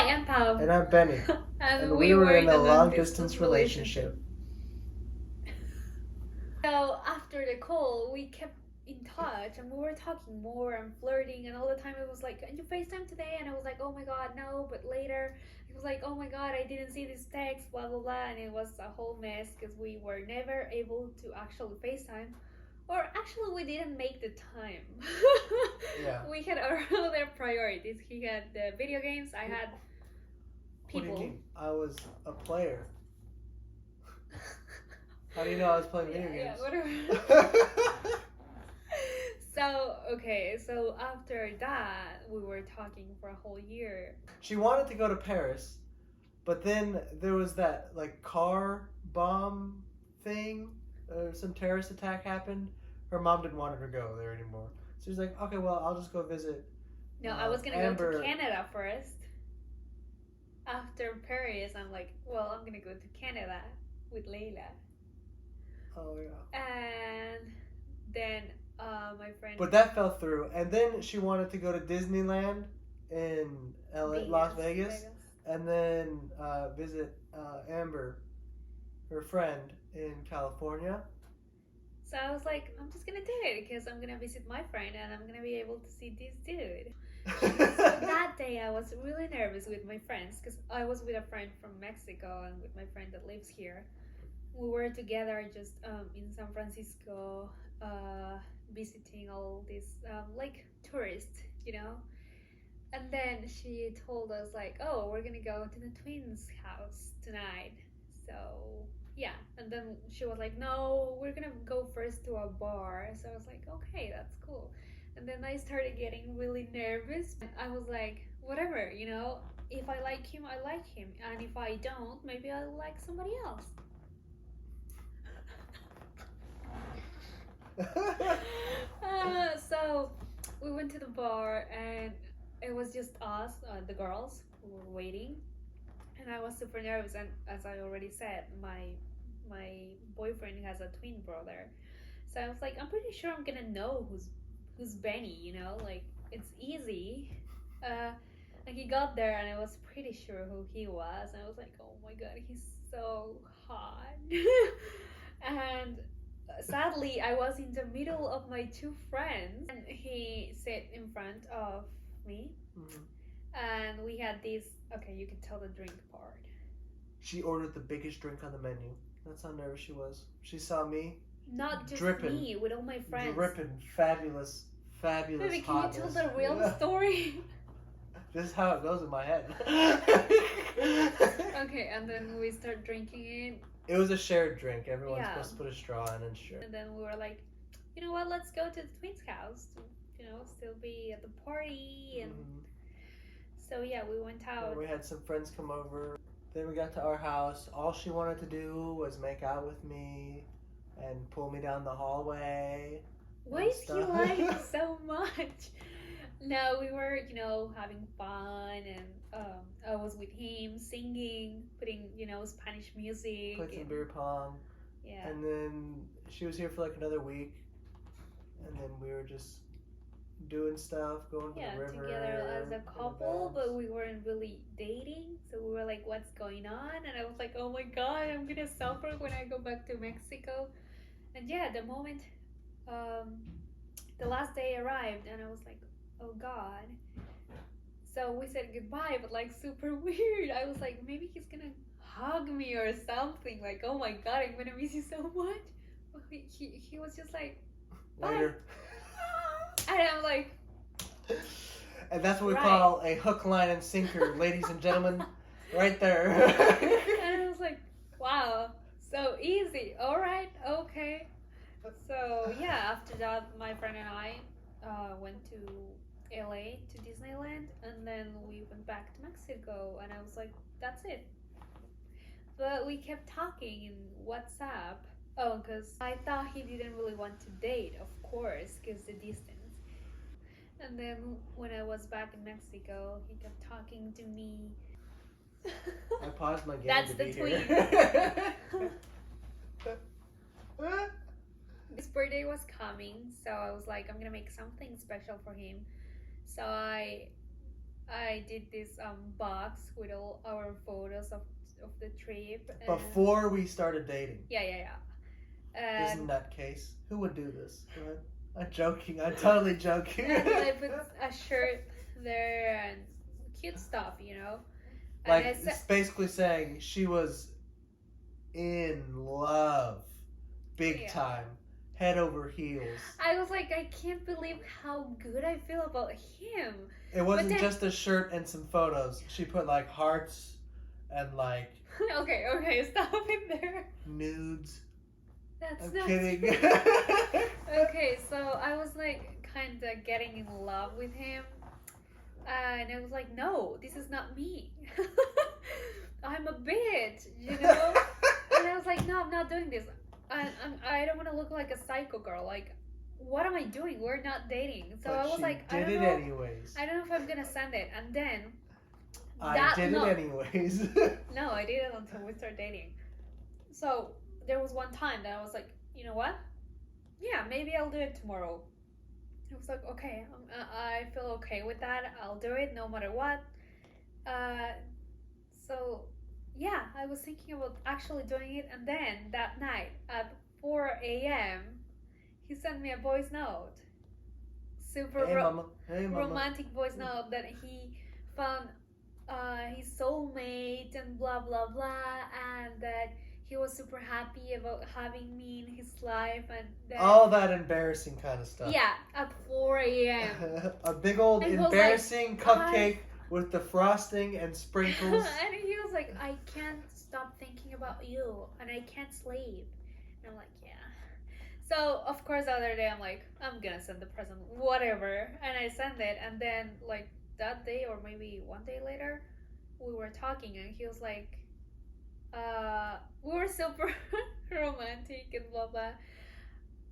I'm Pau. And I'm Benny. And we were in a long-distance relationship. So after the call, we kept in touch and we were talking more and flirting, and all the time it was like, can you FaceTime today? And I was like, oh my god, no, but later. It was like, oh my god, I didn't see this text, blah blah blah, and it was a whole mess because we were never able to actually FaceTime. Or actually, we didn't make the time. Yeah. We had our other priorities. He had the video games, I had people. What do you mean? I was a player. How do you know I was playing video games? Yeah, whatever. So after that, we were talking for a whole year. She wanted to go to Paris, but then there was that like car bomb thing. Some terrorist attack happened. Her mom didn't want her to go there anymore. So she's like, okay, well, I'll just go visit. No, I was gonna go to Canada first. After Paris, I'm like, well, I'm gonna go to Canada with Layla. Oh yeah. And then my friend. But that fell through. And then she wanted to go to Disneyland in Las Vegas, and then visit Amber, her friend, in California. So I was like, I'm just gonna do it because I'm gonna visit my friend and I'm gonna be able to see this dude. So that day I was really nervous with my friends because I was with a friend from Mexico and with my friend that lives here. We were together just in San Francisco, visiting all these like tourists, you know. And then she told us like, oh, we're gonna go to the twins' house tonight. So yeah, and then she was like, no, we're gonna go first to a bar. So I was like, okay, that's cool. And then I started getting really nervous. I was like, whatever, you know, if I like him, I like him, and if I don't, maybe I'll like somebody else. So we went to the bar and it was just us, the girls, who were waiting, and I was super nervous. And as I already said, my boyfriend has a twin brother, so I was like, I'm pretty sure I'm gonna know who's Benny, you know, like it's easy. And he got there and I was pretty sure who he was, and I was like, oh my god, he's so hot. And sadly, I was in the middle of my two friends, and he sat in front of me. Mm-hmm. And we had this. Okay, you can tell the drink part. She ordered the biggest drink on the menu. That's how nervous she was. She saw me. Not just dripping, me, with all my friends. Dripping, fabulous Baby, can hotness. you tell the real story? This is how it goes in my head. Okay, and then we start drinking it. It was a shared drink. Everyone's supposed to put a straw in and share. And then we were like, you know what? Let's go to the twins' house to, you know, still be at the party. And so yeah, we went out. And we had some friends come over. Then we got to our house. All she wanted to do was make out with me and pull me down the hallway. Why is he like so much? No, we were, you know, having fun, and I was with him singing, putting, you know, Spanish music. Played some beer pong. Yeah. And then she was here for like another week, and then we were just doing stuff, going to the river. Together as a couple, but we weren't really dating. So we were like, what's going on? And I was like, oh my god, I'm gonna suffer when I go back to Mexico. And yeah, the moment, the last day arrived, and I was like, oh god. So we said goodbye, but like super weird. I was like, maybe he's gonna hug me or something. Like, oh my god, I'm gonna miss you so much. But he was just like, bye. Later. And I'm like, and that's what we call a hook, line, and sinker, ladies and gentlemen, right there. And I was like, wow, so easy. All right, okay. So yeah, after that, my friend and I went to LA to Disneyland, and then we went back to Mexico, and I was like, that's it. But we kept talking in WhatsApp. Oh, because I thought he didn't really want to date, of course, because the distance. And then when I was back in Mexico, he kept talking to me. I paused my game That's to the be twin. Here. His birthday was coming, so I was like, I'm gonna make something special for him. So I I did this box with all our photos of the trip. And Before we started dating. yeah. This And, nutcase. Who would do this? What? I'm joking. I'm totally joking. and I put a shirt there and cute stuff, you know. And Like, I said, it's basically saying she was in love. Big Yeah. time. Head over heels. I was like, I can't believe how good I feel about him. It wasn't then- just a shirt and some photos. She put like hearts and like okay, stop it there. nudes. That's I'm not kidding. Okay, so I was like kind of getting in love with him, and I was like, no, this is not me. I'm a bitch, you know. And I was like, no, I'm not doing this. I don't want to look like a psycho girl. Like, what am I doing? We're not dating. So But I was she like, did I don't it know. anyways. I don't know if I'm gonna send it. And then I did it anyways. No, I did it until we started dating. So there was one time that I was like, you know what? Yeah, maybe I'll do it tomorrow. I was like, okay, I feel okay with that. I'll do it no matter what. So yeah, I was thinking about actually doing it, and then that night at 4 a.m., he sent me a voice note. Super Hey mama. Hey mama. romantic voice note that he found his soulmate and blah blah blah, and that he was super happy about having me in his life, and that All that embarrassing kind of stuff. yeah, at 4 a.m. A big old And he was embarrassing like, cupcake with the frosting and sprinkles. And he was like, I can't stop thinking about you, and I can't sleep. And I'm like, yeah. So of course the other day I'm like, I'm gonna send the present, whatever, and I send it, and then like that day or maybe one day later, we were talking, and he was like, we were super romantic and blah blah.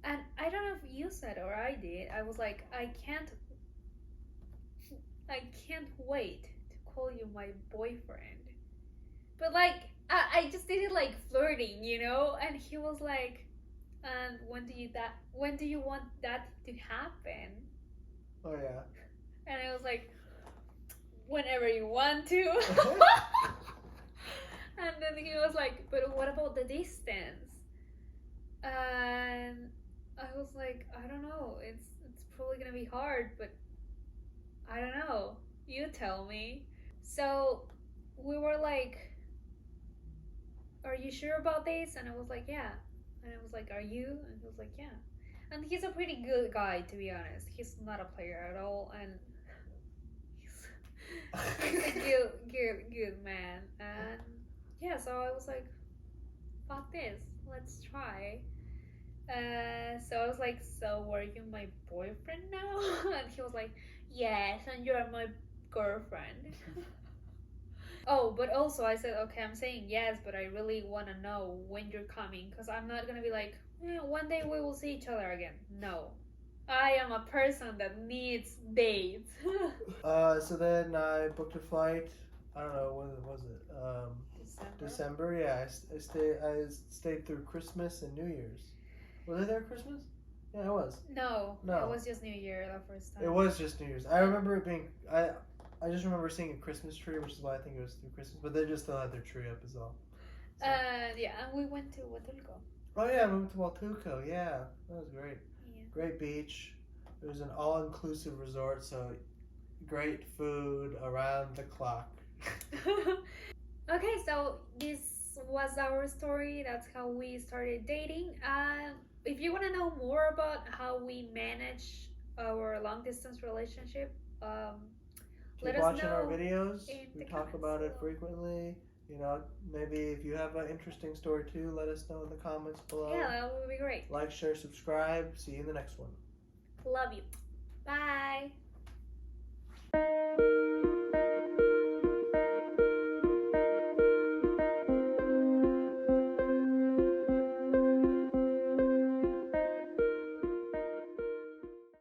And I don't know if you said or I did. I was like, I can't wait to call you my boyfriend. But like, I just did it like flirting, you know. And he was like, and when do you want that to happen? Oh yeah. And I was like, whenever you want to. And then he was like, but what about the distance? And I was like, I don't know. It's probably gonna be hard, but I don't know. You tell me. So we were like, are you sure about this? And I was like, yeah. And I was like, are you? And he was like, yeah. And he's a pretty good guy, to be honest. He's not a player at all, and he's a good man. And yeah, so I was like, fuck this, let's try. So I was like, so are you my boyfriend now? And he was like, yes, and you're my girlfriend. Oh, but also I said, okay, I'm saying yes, but I really want to know when you're coming, because I'm not gonna be like, one day we will see each other again. No, I am a person that needs dates. So then I booked a flight. I don't know, when was it? December. Yeah, I stayed through Christmas and New Year's. Was I there at Christmas? Yeah, I was. No, No. it was just New Year the first time. It was just New Year's. I remember it being. I just remember seeing a Christmas tree, which is why I think it was through Christmas. But they just still had their tree up as well. So. Yeah, and we went to Huatulco. Oh yeah, we went to Huatulco. Yeah, that was great. Yeah. Great beach. It was an all-inclusive resort, so great food around the clock. Okay, so this was our story. That's how we started dating. If you want to know more about how we manage our long-distance relationship, Keep let us watching know our videos. in We the talk comments about it below. frequently. You know, maybe if you have an interesting story too, let us know in the comments below. Yeah, that would be great. Like, share, subscribe. See you in the next one. Love you. Bye.